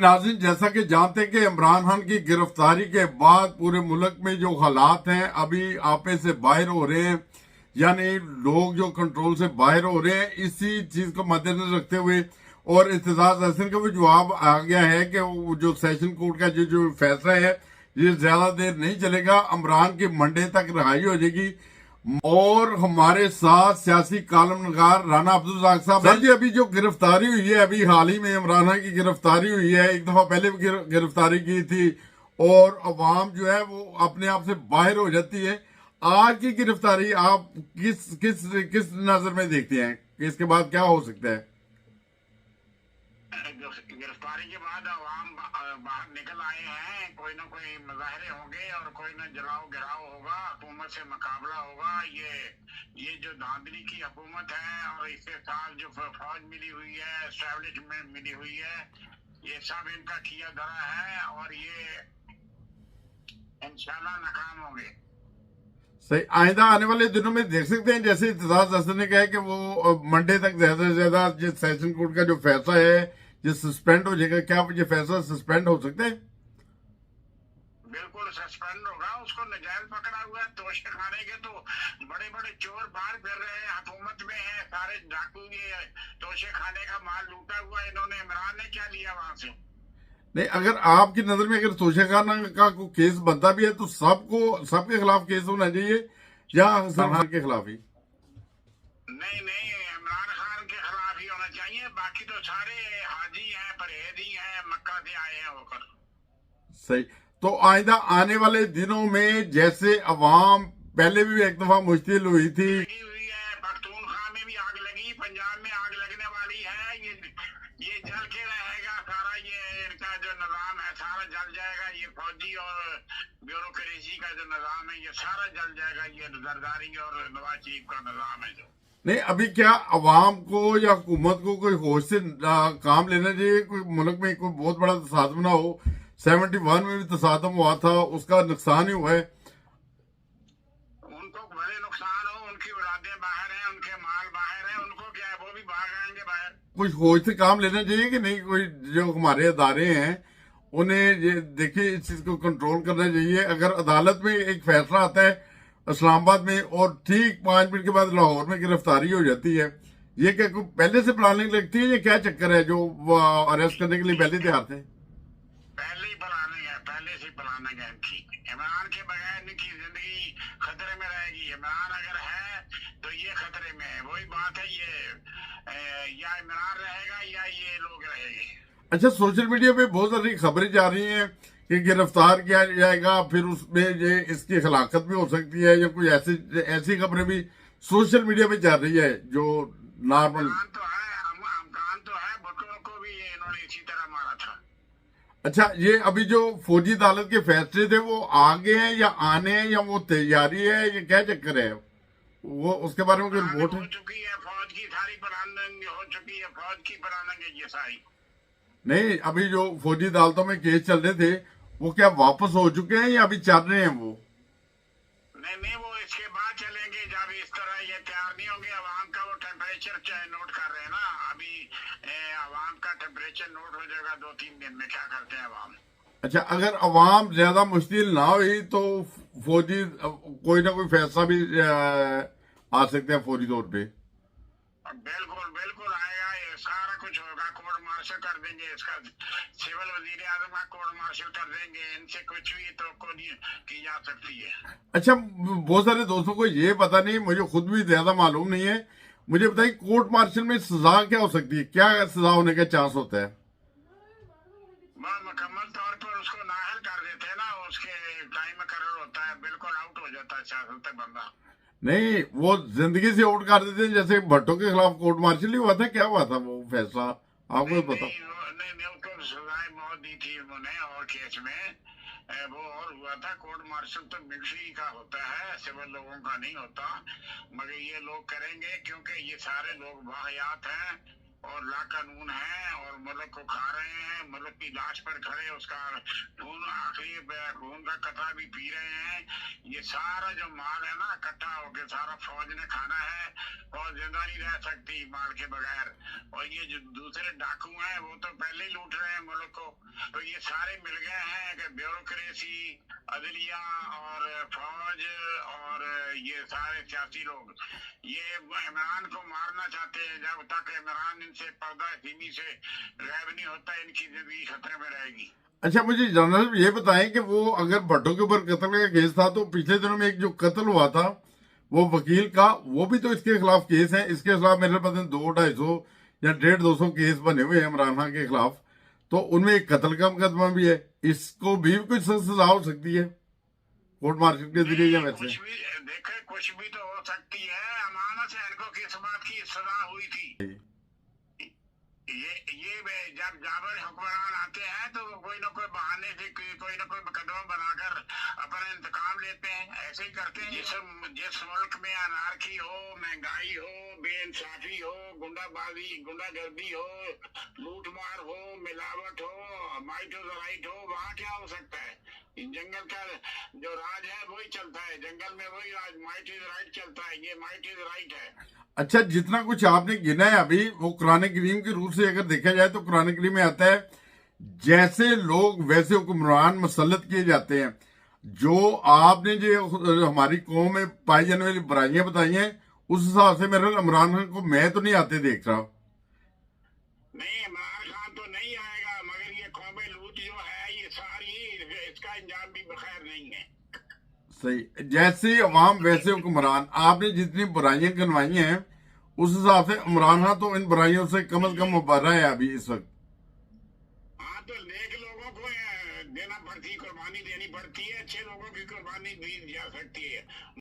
नाज़रीन, जैसा कि जानते हैं कि इमरान खान की गिरफ्तारी के बाद पूरे मुल्क में जो हालात हैं अभी आपे से बाहर हो रहे हैं, यानी लोग जो कंट्रोल से बाहर हो रहे हैं, इसी चीज को मद्देनजर रखते हुए और एहतजाज हसन का भी जवाब आ गया है कि वो जो सेशन कोर्ट का जो फैसला है ये ज्यादा देर नहीं चलेगा, इमरान की मंडे तक रिहाई हो जाएगी। और हमारे साथ सियासी कालमनगार राना अब्दुल रज़ाक साहब। सर जी, अभी जो गिरफ्तारी हुई है, अभी हाल ही में इमरान खान की गिरफ्तारी हुई है, एक दफा पहले भी गिरफ्तारी की थी और अवाम जो है वो अपने आप से बाहर हो जाती है। आज की गिरफ्तारी आप किस किस किस नजर में देखते हैं कि इसके बाद क्या हो सकता है? गिरफ्तारी के बाद अवाम बाहर निकल आए हैं, कोई ना कोई मुजाहरे होंगे और कोई ना जलाओ गिराव होगा, हुकूमत से मुकाबला होगा। ये जो धांधली की हुकूमत है और इसके साथ जो फौज मिली हुई है, एस्टेब्लिशमेंट मिली हुई है, ये सब इनका किया धरा है और ये इंशाल्लाह नाकाम होंगे। सही, आइंदा आने वाले दिनों में देख सकते हैं, जैसे एहतजाज हसन ने कहा है कि वो मंडे तक ज्यादा से ज्यादा जिस सेशन कोर्ट का जो फैसला है जो सस्पेंड हो जाएगा, क्या ये फैसला सस्पेंड हो सकता है? बिल्कुल सस्पेंड होगा। उसको नजायज पकड़ा हुआ है, तोशे खाने के तो बड़े बड़े चोर बाहर फिर रहे हैं, हुकूमत में है, सारे डाकू ये तोशे खाने का माल लूटा हुआ है इन्होंने। इमरान ने क्या लिया वहां से? नहीं, अगर आपकी नजर में अगर तोशाखाना का कोई केस बनता भी है तो सबके खिलाफ केस होना चाहिए या हसन खान के खिलाफ ही? नहीं नहीं, इमरान खान के खिलाफ ही होना चाहिए। बाकी तो सारे हाजी हैं, परहेजी हैं, मक्का से आए हैं होकर। सही। तो आइंदा आने वाले दिनों में जैसे अवाम पहले भी एक दफा मुश्किल हुई थी, लगी हुई है, पख्तूनख्वा में भी आग लगी, पंजाब में आग लगने वाली है। ये जल के रहेगा सारा, ये इनका जो निजाम है सारा जल जाएगा। ये फौजी और ब्यूरोक्रेसी का जो निजाम है ये सारा जल जाएगा। ये जरदारी और नवाज शरीफ का निजाम है जो। नहीं, अभी क्या अवाम को या हुकूमत को कोई होश से काम लेना चाहिए? कोई मुल्क में कोई बहुत बड़ा तसादम ना हो। 71 में भी तसादम हुआ था, उसका नुकसान ही हुआ है। उनको भले नुकसान हो, उनकी औलादें बाहर हैं, उनके माल बाहर हैं, उनको क्या है, वो भी भाग आएंगे बाहर। कुछ होश से काम लेना चाहिए कि नहीं? कोई जो हमारे अदारे हैं उन्हें ये देखिए इस चीज को कंट्रोल करना चाहिए। अगर अदालत में एक फैसला आता है इस्लामाबाद में और ठीक 5 मिनट के बाद लाहौर में गिरफ्तारी हो जाती है, ये क्या कोई पहले से प्लानिंग लगती है या क्या चक्कर है जो अरेस्ट करने के लिए पहले तैयार थे? पहले ही प्लानिंग है, पहले से प्लानिंग है इनकी। इमरान के बगैर इनकी जिंदगी खतरे में रहेगी। इमरान अगर है तो ये खतरे में है। वही बात है, ये या इमरान रहेगा या ये लोग रहेंगे। अच्छा, सोशल मीडिया पे बहुत सारी खबरें जा रही हैं कि गिरफ्तार किया जाएगा, फिर उसमें ये इसकी हलाकत भी हो सकती है, या कुछ ऐसी ऐसी खबरें भी सोशल मीडिया पे चल रही है जो नॉर्मल। इमरान तो है, अमकान तो है, भुट्टो को भी ये इन्होंने इसी तरह मारा था। अच्छा, ये अभी जो फौजी अदालत के फैसले थे वो आगे हैं या आने हैं या वो तैयारी है, ये क्या चक्कर है? वो उसके बारे में कोई रिपोर्ट हो है? चुकी है, फौज की सारी प्लानिंग हो चुकी है, फौज की प्लानिंग है ये सारी। नहीं, अभी जो फौजी अदालतों में केस चल रहे थे वो क्या वापस हो चुके हैं या अभी चल रहे हैं वो? नहीं नहीं, वो इसके बाद चलेंगे जब इस तरह ये तैयार नहीं होंगे। अवाम का वो टेम्परेचर नोट कर रहे हैं ना अभी। अवाम का टेम्परेचर नोट हो जाएगा 2-3 दिन में। क्या करते हैं अवाम? अच्छा, अगर अवाम ज्यादा मुश्किल ना हुई तो फौजी कोई ना कोई फैसला भी आ सकते हैं फौरी तौर पे। बिल्कुल बिल्कुल आएगा, ये सारा कुछ होगा। कोर्ट मार्शल कर देंगे इसका, सिविल वजीर आजम का कोर्ट मार्शल कर देंगे। इनसे कुछ भी तो की जा सकती है। अच्छा, बहुत सारे दोस्तों को ये पता नहीं, मुझे खुद भी ज्यादा मालूम नहीं है। मुझे बताइए, कोर्ट मार्शल में सजा क्या हो सकती है? क्या सजा होने का चांस होता है? मुकम्मल तौर पर उसको नाअहल कर देते हैं ना, उसके टाइम मुकर्रर होता है, बिल्कुल आउट हो जाता है सियासत से बंदा। नहीं, वो जिंदगी से आउट कर देते हैं, जैसे भट्टो के खिलाफ कोर्ट मार्शल ही हुआ था। क्या हुआ था वो फैसला, आपको नहीं पता? नहीं नहीं, उसको सजाए मौत दी थी उन्होंने और केस में वो और हुआ था। कोर्ट मार्शल तो मिलिट्री का होता है, सिविल लोगों का नहीं होता। मगर ये लोग करेंगे क्योंकि ये सारे लोग वाहियात हैं। और ला कानून है और मुल्क को खा रहे हैं, मुल्क की लाश पर खड़े उसका खून, आखिरी खून का कतरा भी पी रहे हैं। ये सारा जो माल है ना इकट्ठा होके सारा फौज ने खाना है, फौज जिंदा नहीं रह सकती माल के बगैर। और ये जो दूसरे डाकू हैं वो तो पहले ही लूट रहे हैं मुल्क को। तो ये सारे मिल गए हैं कि ब्यूरोक्रेसी, अदलिया और फौज और ये सारे सियासी लोग ये इमरान को मारना चाहते हैं। जब तक इमरान इनसे पर्दा सीमी से गायब नहीं होता इनकी जिंदगी खतरे में रहेगी। अच्छा, मुझे जनरल ये बताएं कि वो अगर भट्टो के ऊपर कत्ल का केस था तो पिछले दिनों में एक जो कत्ल हुआ था वो वकील का, वो भी तो इसके खिलाफ केस है। इसके खिलाफ मेरे पता नहीं 200-250 या 150-200 केस बने हुए हैं इमरान खान के खिलाफ, तो उनमें एक कत्ल का मुकदमा भी है। इसको भी कुछ सजा हो सकती है कोर्ट मार्शल के जरिए या वैसे? कुछ भी देखे, कुछ भी तो हो सकती है। अमानत है इनको किस बात की सजा हुई थी। ये जब जाबर हुक्मरान आते हैं तो वो कोई ना कोई बहाने से कोई ना कोई मुकदमा बनाकर अपना इंतकाम लेते हैं, ऐसे ही करते हैं। जिस मुल्क में अनारकी हो, महंगाई हो, बेइंसाफी हो, गुंडाबाजी गुंडागर्दी हो, लूटमार हो, मिलावट हो, माइट टू द राइट हो, वहाँ क्या हो सकता है? जंगल का जो राज है वही चलता है, जंगल में वही राज, माइट इज राइट चलता है। ये माइट इज राइट है। अच्छा, जितना कुछ आपने गिना है अभी वो कुरान करीम के रूप से अगर देखा जाए तो कुरान करीम में आता है जैसे लोग वैसे हुक्मरान मुसल्लत किए जाते हैं। जो आपने जो हमारी कौम में पाई जाने वाली बुराइयां बताई हैं उस हिसाब से मेरे इमरान खान को मैं तो नहीं आते देख रहा। नहीं, इमरान खान तो नहीं आएगा, मगर ये कौमे लूट जो है ये सारी इसका अंजाम भी बखैर नहीं है। सही, जैसे अवाम वैसे हुक्मरान। आपने जितनी बुराइयां गिनवाई हैं उस हिसाब से इमरान खान तो इन बुराइयों से कम मुबर्रा है अभी इस वक्त। हाँ, तो नेक लोगों को देना पड़ती, कुर्बानी देनी पड़ती है, अच्छे लोगों की कुर्बानी दी जा सकती है।